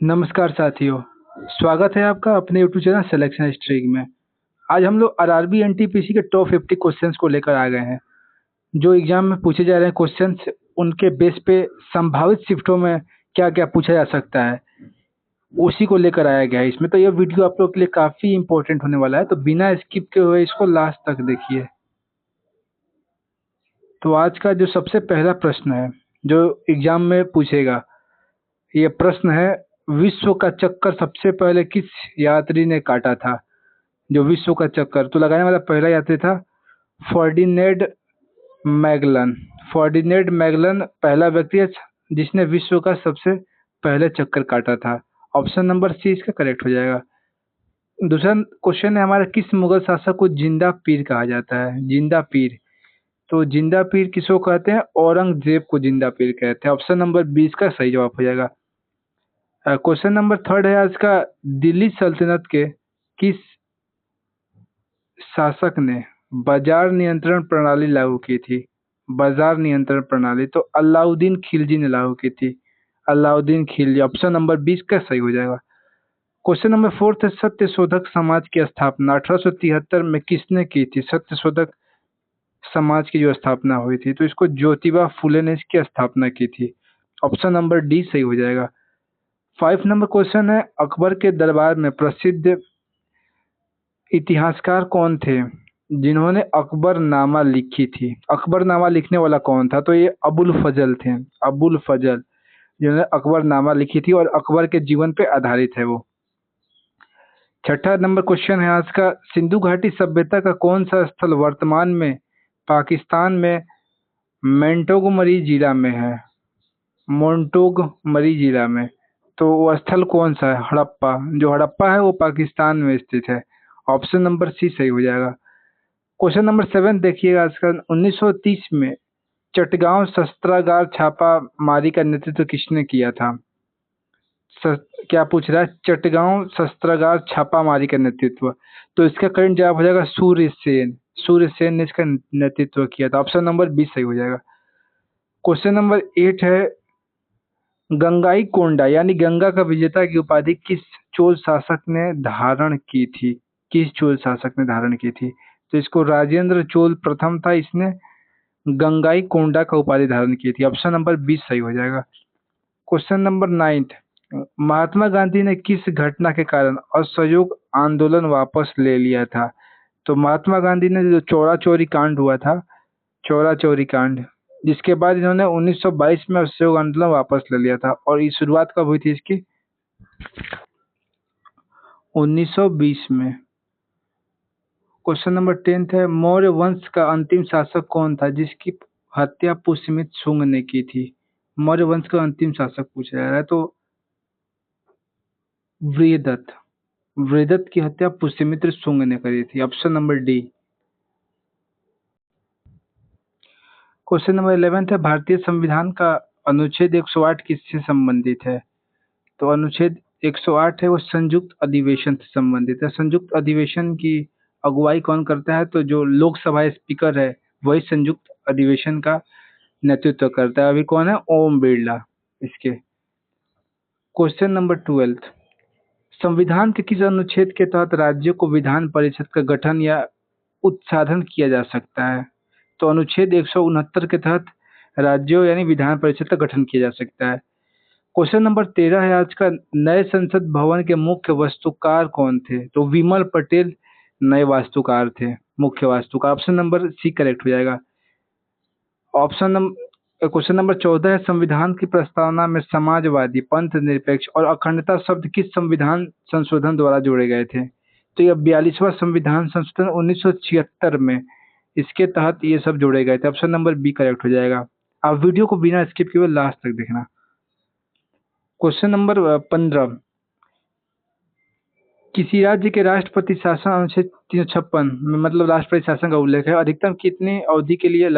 नमस्कार साथियों, स्वागत है आपका अपने यूट्यूब चैनल सिलेक्शन स्ट्रीक में। आज हम लोग आरआरबी एनटीपीसी के टॉप 50 क्वेश्चंस को लेकर आ गए हैं। जो एग्जाम में पूछे जा रहे हैं क्वेश्चंस, उनके बेस पे संभावित शिफ्टों में क्या क्या पूछा जा सकता है, उसी को लेकर आया गया है इसमें। तो यह वीडियो आप लोग के लिए काफ़ी इंपॉर्टेंट होने वाला है, तो बिना स्किप के हुए इसको लास्ट तक देखिए। तो आज का जो सबसे पहला प्रश्न है जो एग्जाम में पूछेगा, ये प्रश्न है, विश्व का चक्कर सबसे पहले किस यात्री ने काटा था? जो विश्व का चक्कर तो लगाने वाला पहला यात्री था फर्डिनेंड मैगलन। फर्डिनेंड मैगलन पहला व्यक्ति है जिसने विश्व का सबसे पहले चक्कर काटा था। ऑप्शन नंबर सी इसका करेक्ट हो जाएगा। दूसरा क्वेश्चन है हमारा, किस मुगल शासक को जिंदा पीर कहा जाता है? जिंदा पीर, तो जिंदा पीर किसको कहते हैं? औरंगजेब को जिंदा पीर कहते हैं। ऑप्शन नंबर 20 का सही जवाब हो जाएगा। क्वेश्चन नंबर थर्ड है आज का, दिल्ली सल्तनत के किस शासक ने बाजार नियंत्रण प्रणाली लागू की थी? बाजार नियंत्रण प्रणाली तो अलाउद्दीन खिलजी ने लागू की थी। अलाउद्दीन खिलजी, ऑप्शन नंबर 20 का सही हो जाएगा। क्वेश्चन नंबर फोर्थ है, सत्यशोधक समाज की स्थापना 1873 में किसने की थी? सत्यशोधक समाज की जो स्थापना हुई थी, तो इसको ज्योतिबा फुले ने इसकी स्थापना की थी। ऑप्शन नंबर डी सही हो जाएगा। 5 नंबर क्वेश्चन है, अकबर के दरबार में प्रसिद्ध इतिहासकार कौन थे जिन्होंने अकबरनामा लिखी थी? अकबरनामा लिखने वाला कौन था? तो ये अबुल फजल थे। अबुल फजल जिन्होंने अकबरनामा लिखी थी और अकबर के जीवन पे आधारित है वो। 6 नंबर क्वेश्चन है आज का, सिंधु घाटी सभ्यता का कौन सा स्थल वर्तमान में पाकिस्तान में मोंटोगमरी जिला में है? मोंटोगमरी जिला में, तो वो स्थल कौन सा है? हड़प्पा। जो हड़प्पा है वो पाकिस्तान में स्थित है। ऑप्शन नंबर सी सही हो जाएगा। क्वेश्चन नंबर 7 देखिएगा आजकल, 1930 में चटगांव शस्त्रागार छापा मारी का नेतृत्व किसने किया था? क्या पूछ रहा है? चटगांव शस्त्रागार छापामारी का नेतृत्व, तो इसका करेक्ट जवाब हो जाएगा सूर्य सेन। सूर्य सेन ने इसका नेतृत्व किया था। ऑप्शन नंबर 20 सही हो जाएगा। क्वेश्चन नंबर 8 है, गंगाई कोंडा यानी गंगा का विजेता की उपाधि किस चोल शासक ने धारण की थी? किस चोल शासक ने धारण की थी? तो इसको राजेंद्र चोल प्रथम था, इसने गंगाई कोंडा का उपाधि धारण की थी। ऑप्शन नंबर 20 सही हो जाएगा। क्वेश्चन नंबर 9, महात्मा गांधी ने किस घटना के कारण असहयोग आंदोलन वापस ले लिया था? तो महात्मा गांधी ने जो चौरा चौरी कांड हुआ था, चौरा चौरी कांड, जिसके बाद इन्होंने 1922 में असहयोग आंदोलन वापस ले लिया था। और ये शुरुआत कब हुई थी इसकी? 1920 में। क्वेश्चन नंबर 10 है, मौर्य वंश का अंतिम शासक कौन था जिसकी हत्या पुष्यमित्र शुंग ने की थी? मौर्य वंश का अंतिम शासक पूछा जा रहा है, तो वृहदत्त। वृहदत्त की हत्या पुष्यमित्र शुंग ने करी थी। Option number D. Question number 11 है, भारतीय संविधान का अनुच्छेद 108 किससे संबंधित है? तो अनुच्छेद 108 है वो संयुक्त अधिवेशन से संबंधित है। संयुक्त अधिवेशन की अगुवाई कौन करता है? तो जो लोकसभा स्पीकर है वही संयुक्त अधिवेशन का नेतृत्व करता है। अभी कौन है? ओम बिरला इसके। क्वेश्चन नंबर 12, संविधान के किस अनुच्छेद के तहत राज्यों को विधान परिषद का गठन या उत्साधन किया जा सकता है? तो अनुच्छेद 169 के तहत राज्यों यानी विधान परिषद का गठन किया जा सकता है। क्वेश्चन नंबर 13 है आज का, नए संसद भवन के मुख्य वास्तुकार कौन थे? तो विमल पटेल नए वास्तुकार थे, मुख्य वास्तुकार। ऑप्शन नंबर सी करेक्ट हो जाएगा। क्वेश्चन नंबर 14 है, संविधान की प्रस्तावना में समाजवादी, पंथ निरपेक्ष और अखंडता शब्द किस संविधान संशोधन द्वारा जोड़े गए थे? तो यह 42वां संविधान संशोधन 1976 में, इसके तहत ये सब जोड़े गए थे। ऑप्शन नंबर बी करेक्ट हो जाएगा। आप वीडियो को बिना स्किप किए लास्ट तक देखना। क्वेश्चन नंबर 15, किसी राज्य के राष्ट्रपति शासन अनुच्छेद 356 में, मतलब राष्ट्रपति शासन का उल्लेख है, अधिकतम कितनी अवधि के लिए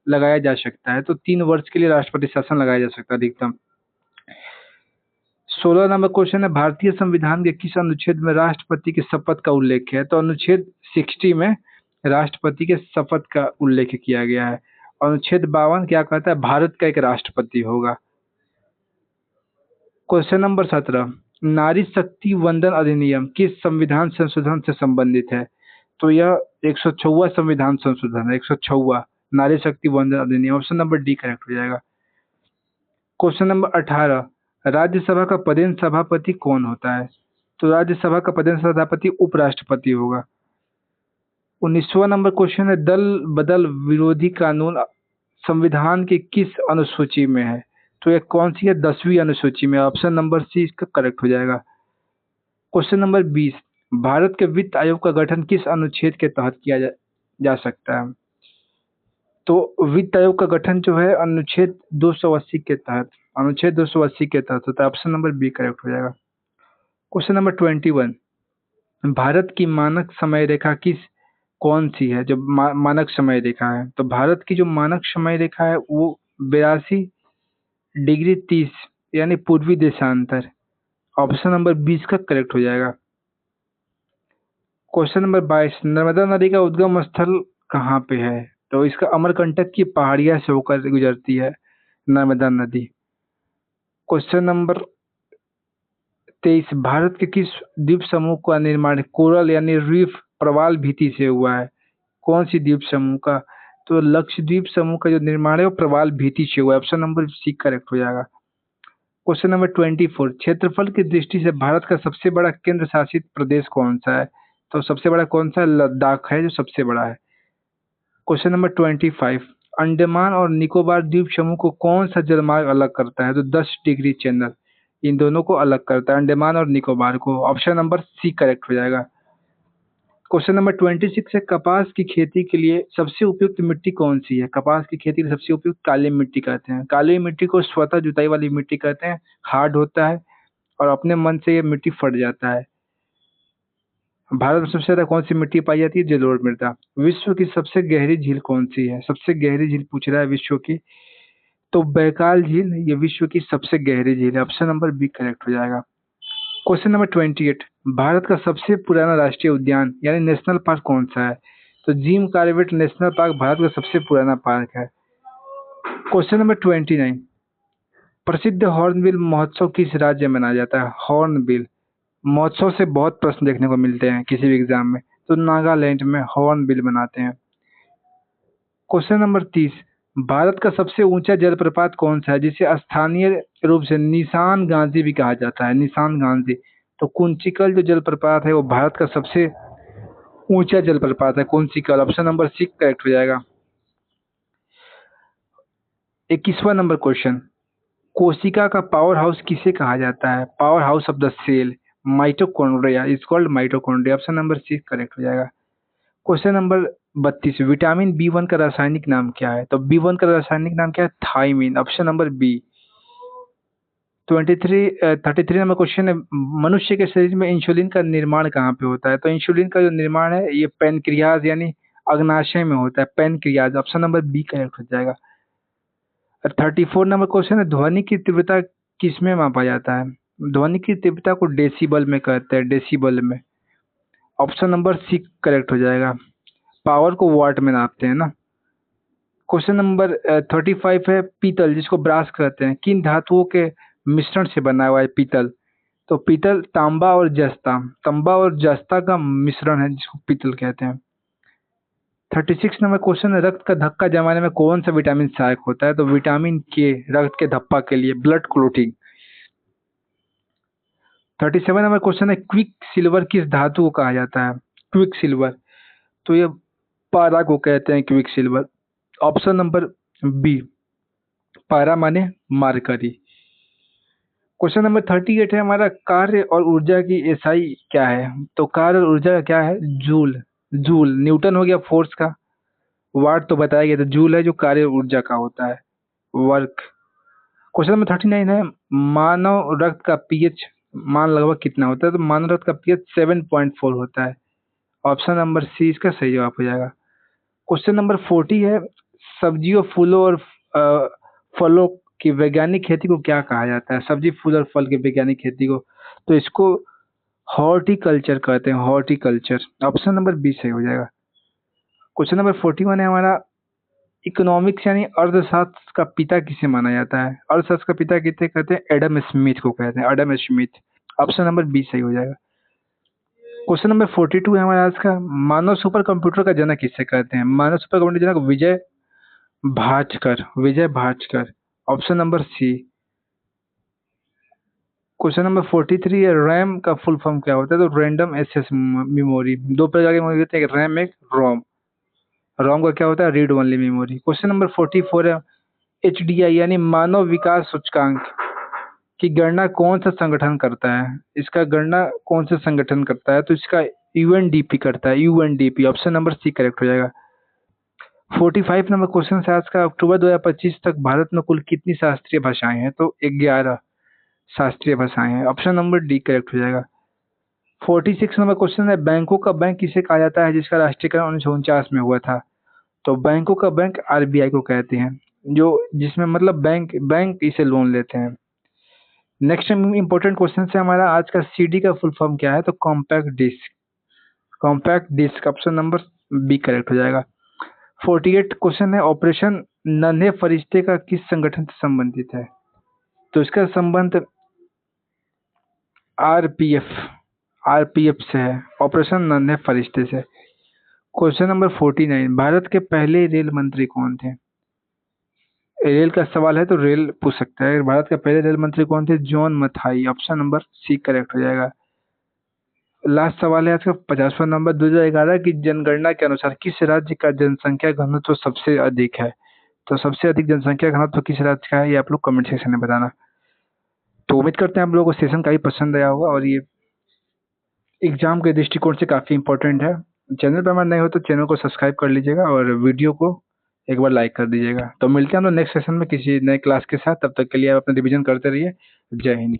लगाया जा सकता है? तो 3 वर्ष के लिए राष्ट्रपति शासन लगाया जा सकता है अधिकतम। 16 नंबर क्वेश्चन है, भारतीय संविधान के किस अनुच्छेद में राष्ट्रपति के शपथ का उल्लेख है? तो अनुच्छेद 60 में राष्ट्रपति के शपथ का उल्लेख किया गया है। अनुच्छेद 52 क्या कहता है? भारत का एक राष्ट्रपति होगा। क्वेश्चन नंबर 17, नारी शक्ति वंदन अधिनियम किस संविधान संशोधन से संबंधित है? तो यह 106वां संविधान संशोधन है, 106वां नारी शक्ति वंदन अधिनियम। ऑप्शन नंबर डी करेक्ट हो जाएगा। क्वेश्चन नंबर 18, राज्यसभा का पदेन सभापति कौन होता है? तो राज्यसभा का पदेन सभापति उपराष्ट्रपति होगा। 19वां नंबर क्वेश्चन है, दल बदल विरोधी कानून संविधान की किस अनुसूची में है? तो यह कौन सी है? 10वीं अनुसूची में। ऑप्शन नंबर सी इसका करेक्ट हो जाएगा। क्वेश्चन नंबर 20, भारत के वित्त आयोग का गठन किस अनुच्छेद के तहत किया जा सकता है? तो वित्त आयोग का गठन जो है अनुच्छेद 280 के तहत, अनुच्छेद 280 के तहत होता है। ऑप्शन नंबर बी करेक्ट हो जाएगा। क्वेश्चन नंबर 21, भारत की मानक समय रेखा कौन सी है? जो मानक समय रेखा है, तो भारत की जो मानक समय रेखा है वो 82 डिग्री 30 यानी पूर्वी देशांतर। ऑप्शन नंबर 20 का करेक्ट हो जाएगा। क्वेश्चन नंबर 22, नर्मदा नदी का उद्गम स्थल कहाँ पे है? तो इसका अमरकंटक की पहाड़ियां से होकर गुजरती है नर्मदा नदी। क्वेश्चन नंबर 23, भारत के किस द्वीप समूह का निर्माण कोरल यानी रीफ प्रवाल भीति से हुआ है? कौन सी द्वीप समूह का? तो लक्षद्वीप समूह का जो निर्माण है वो प्रवाल भीति से हुआ है। ऑप्शन नंबर सी करेक्ट हो जाएगा। क्वेश्चन नंबर 24, क्षेत्रफल की दृष्टि से भारत का सबसे बड़ा केंद्र शासित प्रदेश कौन सा है? तो सबसे बड़ा कौन सा है? लद्दाख है जो सबसे बड़ा है। क्वेश्चन नंबर 25, अंडमान और निकोबार द्वीप समूह को कौन सा जलमार्ग अलग करता है? तो 10 डिग्री चैनल इन दोनों को अलग करता है, अंडमान और निकोबार को। ऑप्शन नंबर सी करेक्ट हो जाएगा। क्वेश्चन नंबर 26 है, कपास की खेती के लिए सबसे उपयुक्त मिट्टी कौन सी है? कपास की खेती के लिए सबसे उपयुक्त काली मिट्टी कहते हैं। काली मिट्टी को स्वतः जुताई वाली मिट्टी कहते हैं, हार्ड होता है और अपने मन से ये मिट्टी फट जाता है। भारत में सबसे ज्यादा कौन सी मिट्टी पाई जाती है? जलोढ़ मृदा। विश्व की सबसे गहरी झील कौन सी है? सबसे गहरी झील पूछ रहा है विश्व की, तो बैकाल झील ये विश्व की सबसे गहरी झील है। ऑप्शन नंबर बी करेक्ट हो जाएगा। क्वेश्चन नंबर 28, भारत का सबसे पुराना राष्ट्रीय उद्यान यानी नेशनल पार्क कौन सा है? तो Jim Corbett national park Bharat का सबसे पुराना पार्क है। क्वेश्चन नंबर 29, प्रसिद्ध हॉर्नबिल महोत्सव किस राज्य में मनाया जाता है? हॉर्नबिल महोत्सव से बहुत प्रश्न देखने को मिलते हैं किसी भी एग्जाम में, तो नागालैंड में हॉर्नबिल मनाते हैं। क्वेश्चन नंबर 30, भारत का सबसे ऊंचा जलप्रपात कौन सा है जिसे स्थानीय रूप से निशान गांधी भी कहा जाता है? निशान गांधी। तो कुंचिकल जो जलप्रपात है वो भारत का सबसे ऊंचा जलप्रपात है, Kunchikal. Option number C correct हो जाएगा। 21वां नंबर क्वेश्चन, कोशिका का पावर हाउस किसे कहा जाता है? Power house of the cell mitochondria is called mitochondria. Option number C correct हो जाएगा। क्वेश्चन नंबर 32, विटामिन बी 1 का रासायनिक नाम क्या है? तो बी 1 का रासायनिक नाम क्या है? थाइमिन। Option number B. 33 नंबर क्वेश्चन है, मनुष्य के शरीर में इंसुलिन का निर्माण कहाँ पे होता है? तो इंसुलिन का जो निर्माण है ये पैनक्रियाज यानी अग्नाशय में होता है, pancreas. Option number B correct हो जाएगा। 34 नंबर क्वेश्चन है, ध्वनि की तीव्रता किसमें मापा जाता है? ध्वनि की तीव्रता को डेसिबल में कहते हैं, डेसिबल में। ऑप्शन नंबर सी करेक्ट हो जाएगा। पावर को वाट में नापते हैं ना। क्वेश्चन नंबर 35 है, पीतल जिसको ब्रास कहते हैं किन धातुओं के मिश्रण से बना हुआ है पीतल? तो पीतल तांबा और जस्ता का मिश्रण है जिसको पीतल कहते हैं। 36 नंबर क्वेश्चन है, रक्त का धक्का जमाने में कौन सा विटामिन सहायक होता है? तो विटामिन के, रक्त के धप्पा के लिए, ब्लड क्लोटिंग। 37 नंबर क्वेश्चन है, क्विक सिल्वर किस धातु को कहा जाता है? क्विक सिल्वर, तो ये पारा को कहते हैं quick silver. Option number B, पारा माने मार्करी। क्वेश्चन नंबर 38 है हमारा, कार्य और ऊर्जा की एसआई क्या है? तो कार्य और ऊर्जा का क्या है? जूल। जूल न्यूटन हो गया फोर्स का, वाट तो बताया गया, तो जूल है जो कार्य और ऊर्जा का होता है, वर्क। क्वेश्चन नंबर 39 है, मानव रक्त का पीएच मान लगभग कितना होता है? तो मानव रक्त का पीएच 7.4 होता है। ऑप्शन नंबर सी इसका सही जवाब हो जाएगा। क्वेश्चन नंबर 40 है, सब्जियों फूलों और फलों की वैज्ञानिक खेती को क्या कहा जाता है? सब्जी फूल और फल की वैज्ञानिक खेती को, तो इसको हॉर्टिकल्चर कहते हैं, हॉर्टिकल्चर। ऑप्शन नंबर बी सही हो जाएगा। क्वेश्चन नंबर 41 है हमारा, इकोनॉमिक्स यानी अर्थशास्त्र का पिता किसे माना जाता है? अर्थशास्त्र का पिता किसे कहते हैं? एडम स्मिथ को कहते हैं, Adam Smith. Option number B सही हो जाएगा। क्वेश्चन नंबर 42 है हमारा आज का, मानव सुपर कंप्यूटर का जनक किसे कहते हैं? मानव सुपर कंप्यूटर जनक Vijay Bhaskar, Vijay Bhaskar. Option number C. Question number 43 है, रैम का फुल फॉर्म क्या होता है? तो रैंडम एक्सेस मेमोरी। दो प्रकार की मेमोरी होती है, एक रैम एक रोम। रोम का क्या होता है? Read only memory. Question number 44 है, एचडीआई यानी मानव विकास सूचकांक की गणना कौन सा संगठन करता है? इसका गणना कौन सा संगठन करता है? तो इसका यूएनडीपी करता है, UNDP. Option number C correct हो जाएगा। 45 नंबर क्वेश्चन है आज का, अक्टूबर 2025 तक भारत में कुल कितनी शास्त्रीय भाषाएं हैं? तो 11 शास्त्रीय भाषाएं हैं। ऑप्शन नंबर डी करेक्ट हो जाएगा। 46 नंबर क्वेश्चन है, बैंकों का बैंक किसे कहा जाता है जिसका राष्ट्रीयकरण 1949 में हुआ था? तो बैंकों का बैंक आरबीआई को कहते हैं, जो जिसमें मतलब बैंक बैंक इसे लोन लेते हैं। नेक्स्ट इंपॉर्टेंट क्वेश्चन है हमारा आज का, सीडी का फुल फॉर्म क्या है? तो compact disc, compact disc. Option number B correct हो जाएगा। 48 क्वेश्चन है, ऑपरेशन नन्हे फरिश्ते का किस संगठन से संबंधित है? तो इसका संबंध आरपीएफ, आरपीएफ से है, ऑपरेशन नन्हे फरिश्ते से। क्वेश्चन नंबर 49, भारत के पहले रेल मंत्री कौन थे? रेल का सवाल है तो रेल पूछ सकता है। भारत के पहले रेल मंत्री कौन थे? John Mathai. Option number C correct हो जाएगा। लास्ट सवाल है आज का 50वां नंबर, 2011 की जनगणना के अनुसार किस राज्य का जनसंख्या घनत्व सबसे अधिक है? तो सबसे अधिक जनसंख्या घनत्व किस राज्य का है, ये आप लोग कमेंट सेक्शन में बताना। तो उम्मीद करते हैं आप लोगों को सेशन काफी पसंद आया होगा और ये एग्जाम के दृष्टिकोण से काफी इंपॉर्टेंट है। चैनल पर हमारे नए हो तो चैनल को सब्सक्राइब कर लीजिएगा और वीडियो को एक बार लाइक कर दीजिएगा। तो मिलते हैं हम लोग नेक्स्ट सेशन में किसी नए क्लास के साथ। तब तक के लिए आप अपना रिवीजन करते रहिए। जय हिंद।